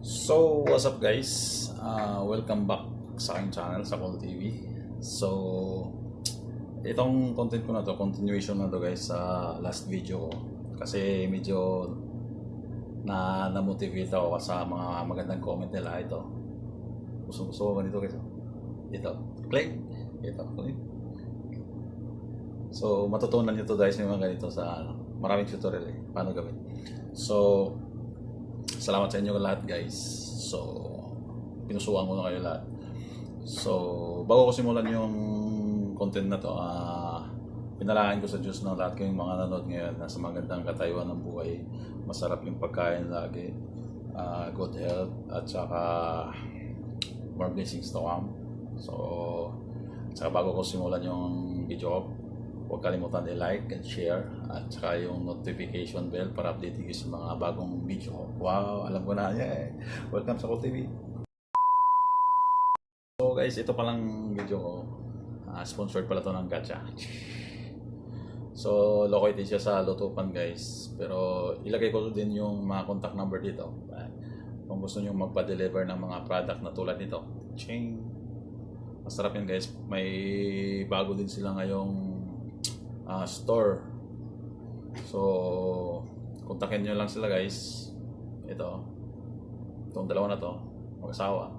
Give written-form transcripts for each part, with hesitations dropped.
So, what's up guys? Welcome back sa aking channel sa Call TV. So, itong content ko na to, continuation na to guys sa last video ko. Kasi medyo na-motivate ako sa mga magandang comment nila. Ito. Gusto ko ganito guys. Ito. Click. Ito. Click. So, matutunan nyo to guys yung mga ganito sa maraming tutorial paano gawin. So, salamat sa inyo lahat guys. So, pinusuan ko na kayo lahat. So, bago ko simulan yung content na to, pinalangin ko sa Diyos na lahat kayong mga nanood ngayon nasa magandang katayuan ng buhay, masarap yung pagkain lagi, good health, at saka more blessings to come. So, saka bago ko simulan yung video ko, huwag kalimutan i-like and share at saka yung notification bell para update kayo sa mga bagong video. Wow, alam ko na. Yeah. Welcome sa Call TV. So guys, ito palang video ko. Sponsored pala to ng Gacha. So, located siya sa Lutupan guys. Pero ilagay ko din yung mga contact number dito. Kung gusto nyo magpa-deliver ng mga product na tulad nito. Ching! Masarap yan guys. May bago din sila ngayong store. So, kontakin nyo lang sila guys. Itong dalawa na to, mag-asawa.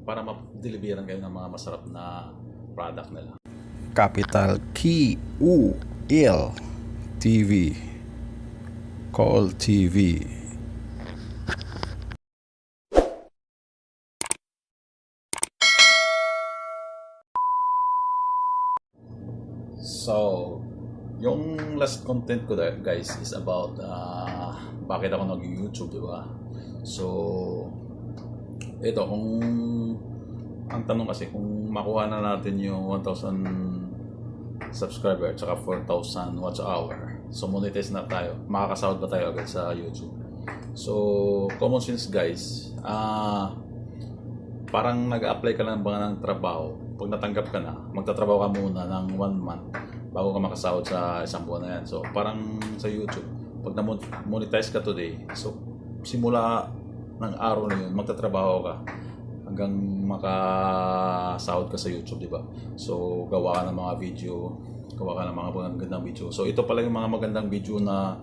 Para ma-deliveran kayo ng mga masarap na product nila. Capital Key U L TV Call TV. So, yung last content ko guys is about bakit ako nag-YouTube, di ba? So, ito, kung ang tanong kasi kung makuha na natin yung 1,000 subscriber at saka 4,000 watch hour, so monetize na tayo, makakasahod ba tayo agad sa YouTube? So, common sense guys, parang nag-apply ka lang ba ng trabaho. Pag natanggap ka na, magtatrabaho ka muna ng 1 month bago ka makasahod sa isang buwan na yan. So, parang sa YouTube, pag na-monetize ka today, so simula ng araw na yun, magtatrabaho ka hanggang makasahod ka sa YouTube, di ba? So, gawa ka ng mga video, gawa ka ng mga magandang video. So, ito pala yung mga magandang video na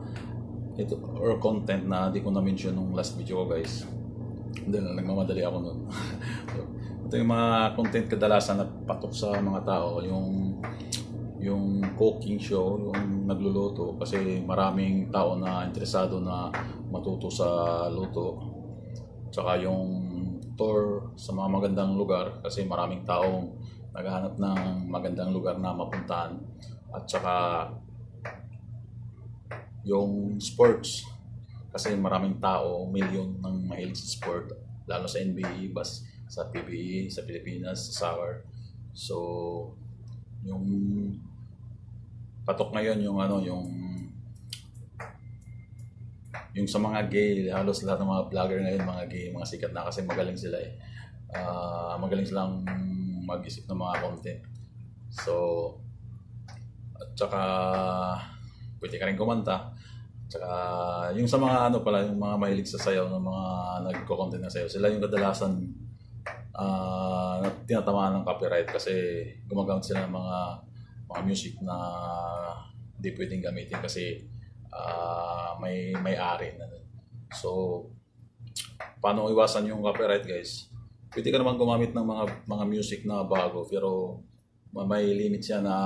ito, or content na di ko na-mention nung last video ko guys. Dahil nagmamadali ako nun. So, ito yung mga content kadalasan na patok sa mga tao, yung cooking show, yung nagluluto, kasi maraming tao na interesado na matuto sa luto. Tsaka yung tour sa mga magandang lugar, kasi maraming taong naghahanap ng magandang lugar na mapuntahan. At tsaka yung sports, kasi maraming tao, million ng mahilig sa sport, lalo sa NBA, sa PBA, sa Pilipinas, sa soccer. So, yung patok ngayon yung sa mga gay, halos lahat ng mga vlogger ngayon, mga gay, mga sikat na kasi magaling sila eh. Magaling silang mag-isip ng mga content. So, at saka pwede ka rin kumanta. Tsaka yung sa mga yung mga mahilig sa sayaw ng mga nagko-content na sayaw, sila yung kadalasan na tinatamaan ng copyright kasi gumagamit sila ng mga music na hindi pwedeng gamitin kasi may-ari na. So, paano iwasan yung copyright guys? Pwede ka naman gumamit ng mga music na bago pero may limit siya na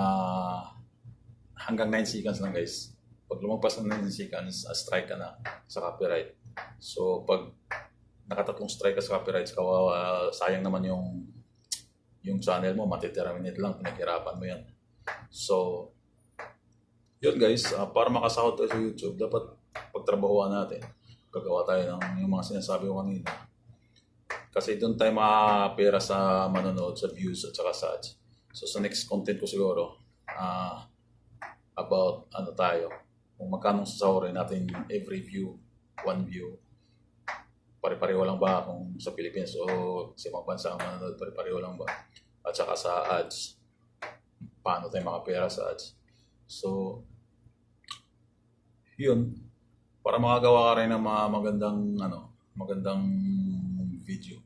hanggang 9 seconds lang guys. Pag lumagpas ng 9 seconds, strike ka na sa copyright. So, pag nakatatlong strike ka sa copyright, sayang naman yung channel mo, matiterminate lang, pinaghirapan mo yan. So, yun guys, para makasahod tayo sa YouTube, dapat pagtrabahuan natin. Gagawa tayo ng yung mga sinasabi ko kanina. Kasi doon tayo makapera sa manonood, sa views at saka sa ads. So, sa next content ko siguro, about tayo, kung magkano sasahurin natin every view, 1 view. Pare-pareho lang ba kung sa Pilipinas o sa ibang bansa ang manonood, pare-pareho lang ba? At saka sa ads, paano tayo makapera sa ads? So, yun. para makagawa ka rin ng mga magandang video.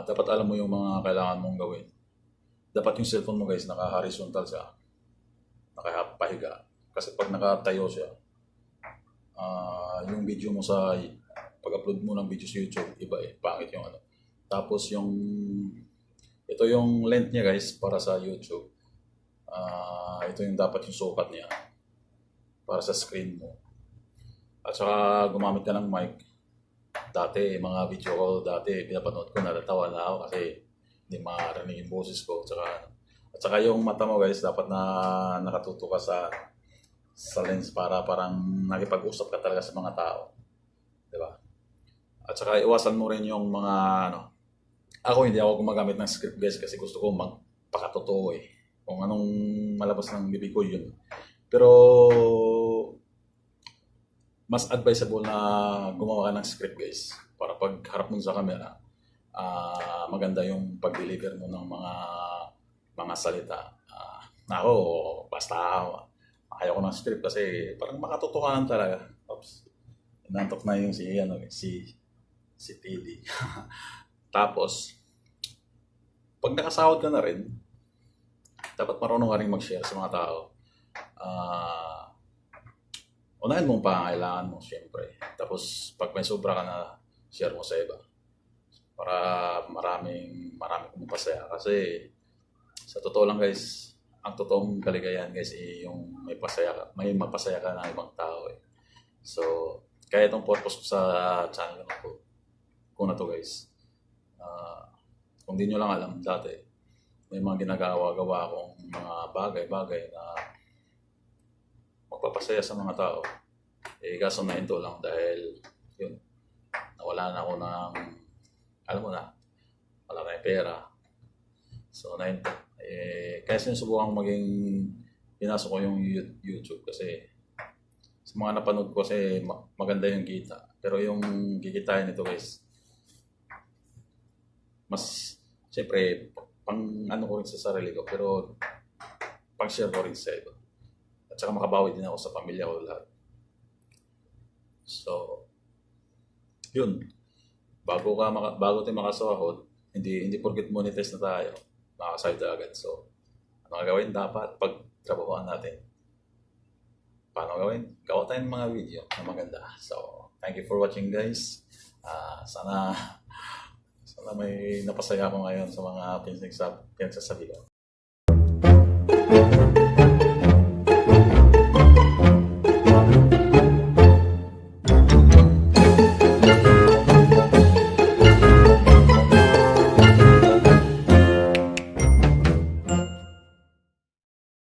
Dapat alam mo yung mga kailangan mong gawin. Dapat yung cellphone mo guys, naka-horizontal siya, nakapahiga. Kasi pag nakatayo siya, yung video mo pag-upload mo ng video sa YouTube, iba pangit yung ano. Tapos ito yung length niya guys, para sa YouTube. Ito yung dapat yung sukat niya, para sa screen mo. At saka gumamit ka ng mic. Dati, mga video ko, pinapanood ko, natatawa na ako kasi hindi marinig yung boses ko. At saka yung mata mo guys, dapat na nakatuto ka sa lens para parang nakipag-usap ka talaga sa mga tao. Diba? At saka iwasan mo rin yung mga hindi ako gumagamit ng script guys kasi gusto ko magpakatotoo eh. Kung anong malabas ng bibig ko yun. Pero mas advisable na gumawa ka ng script guys, para pag harap mo sa camera, maganda yung pag-deliver mo ng mga salita. Ako, basta ayaw ko ng script kasi parang makatotohanan talaga. Oops. Nantok na yung si PD. Tapos, pag nakasahod ka na rin, dapat marunong ka rin mag-share sa mga tao. Unahin mong pangangailangan mo, syempre. Tapos, pag may sobra ka na, share mo sa iba. Para maraming kumapasaya. Kasi, sa totoo lang guys, ang totoong kaligayahan guys, yung may mapasaya ka ng ibang tao eh. So, kaya itong purpose ko sa channel ko na to guys. Kung di nyo lang alam, dati, may mga ginagawa-gawa akong mga bagay-bagay na magpapasaya sa mga tao. Kaso na ito lang dahil yun, nawala na ako ng, alam mo na, wala na yung pera. So na ito. Kaya sinusubukan pinasok ko yung YouTube kasi sa mga napanood ko kasi maganda yung kita. Pero yung kikitain nito guys, mas, siyempre, pang ko rin sa sarili ko, pero pang share ko rin sa iba. At saka makabawi din ako sa pamilya ko lahat. So, yun. Bago tayo makasahod, hindi porket monetize na tayo, makakasahod agad. So, ano gawin? Dapat pagtrabahoan natin. Paano gawin? Gawa tayong mga video na maganda. So, thank you for watching guys. Sana may napasaya ko ngayon sa mga pinagsasabi ko.